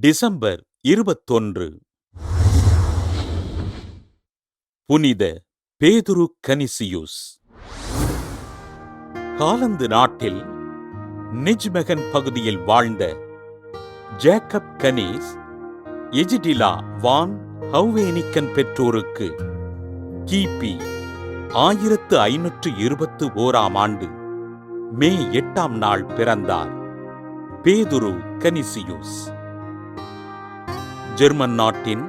December 21 புனித பேதுரு கனிசியுஸ். Holland நாட்டில் நிஜ்மெகன் பகுதியில் வாழ்ந்த ஜேக்கப் கனிஸ் எஜிடிலா வான் ஹௌவேனிக்கன் பெற்றோருக்கு கிபி 1521 ஆண்டு மே 8ஆம் நாள் பிறந்தார் பேதுரு கனிசியுஸ். ஜெர்மன் நாட்டின்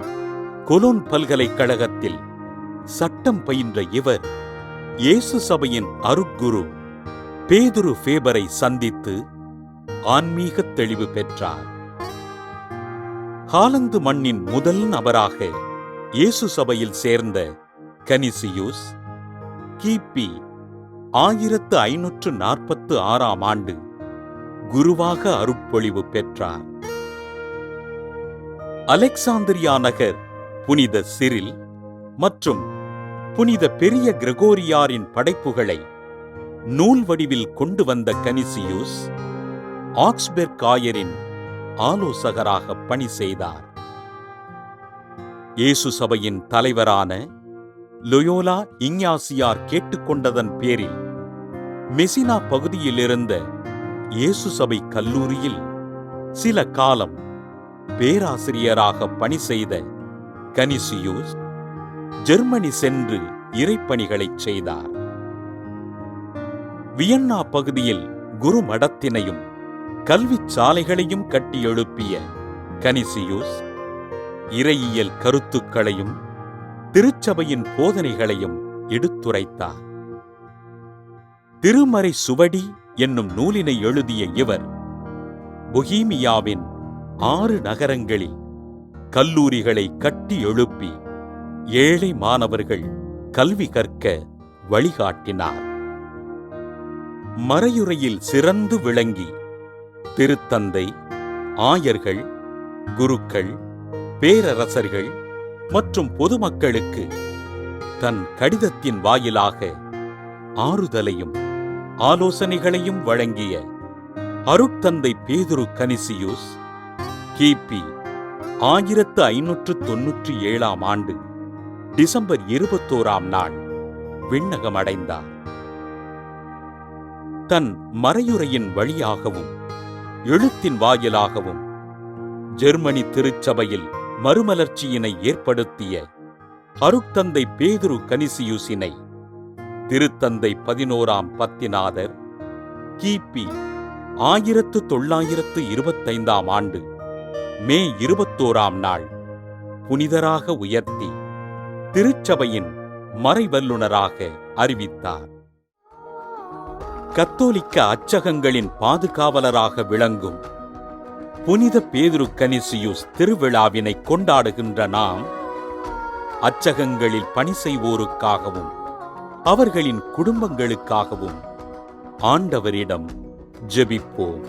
கொலோன் பல்கலைக்கழகத்தில் சட்டம் பயின்ற இவர் இயேசு சபையின் அருட்குரு பேதுரு ஃபேபரை சந்தித்து ஆன்மீக தெளிவு பெற்றார். ஹாலந்து மண்ணின் முதல் நபராக இயேசு சபையில் சேர்ந்த கனிசியுஸ் கிபி 1546 ஆண்டு குருவாக அருட்பொழிவு பெற்றார். அலெக்சாந்திரியா நகர் புனித சிரில் மற்றும் புனித பெரிய கிரகோரியாரின் படைப்புகளை நூல் வடிவில் கொண்டு வந்த கனிசியுஸ் ஆக்ஸ்பெர்க் ஆயரின் ஆலோசகராக பணி செய்தார். இயேசு சபையின் தலைவரான லொயோலா இஞ்ஞாசியார் கேட்டுக்கொண்டதன் பேரில் மெசினா பகுதியில் இருந்த இயேசு சபை கல்லூரியில் சில காலம் பேராசிரியராக பணி செய்த கனிசியுஸ் ஜெர்மனி சென்று இறைப்பணிகளைச் செய்தார். வியன்னா பகுதியில் குரு மடத்தினையும் கல்விச் சாலைகளையும் கட்டி எழுப்பிய கனிசியுஸ் இறையியல் கருத்துக்களையும் திருச்சபையின் போதனைகளையும் எடுத்துரைத்தார். திருமறை சுவடி என்னும் நூலினை எழுதிய இவர் பொஹீமியாவின் 6 நகரங்களில் கல்லூரிகளை கட்டி எழுப்பி ஏழை மாணவர்கள் கல்வி கற்க வழிகாட்டினார். மறையுறையில் சிறந்து விளங்கி திருத்தந்தை, ஆயர்கள், குருக்கள், பேரரசர்கள் மற்றும் பொதுமக்களுக்கு தன் கடிதத்தின் வாயிலாக ஆறுதலையும் ஆலோசனைகளையும் வழங்கிய அருட்தந்தை பேதுரு கனிசியுஸ் கிபி 1597 ஆண்டு டிசம்பர் 21 நாள் விண்ணகமடைந்தார். தன் மறையுறையின் வழியாகவும் எழுத்தின் வாயிலாகவும் ஜெர்மனி திருச்சபையில் மறுமலர்ச்சியினை ஏற்படுத்திய அருட்தந்தை பேதுரு கனிசியுசினை திருத்தந்தை 11ஆம் பத்திநாதர் கிபி 1925 ஆண்டு மே 21 நாள் புனிதராக உயர்த்தி திருச்சபையின் மறைவல்லுனராக அறிவித்தார். கத்தோலிக்க அச்சகங்களின் பாதுகாவலராக விளங்கும் புனித பேதுரு கனிசியுஸ் திருவிழாவினை கொண்டாடுகின்ற நாம் அச்சகங்களில் பணி செய்வோருக்காகவும் அவர்களின் குடும்பங்களுக்காகவும் ஆண்டவரிடம் ஜெபிப்போம்.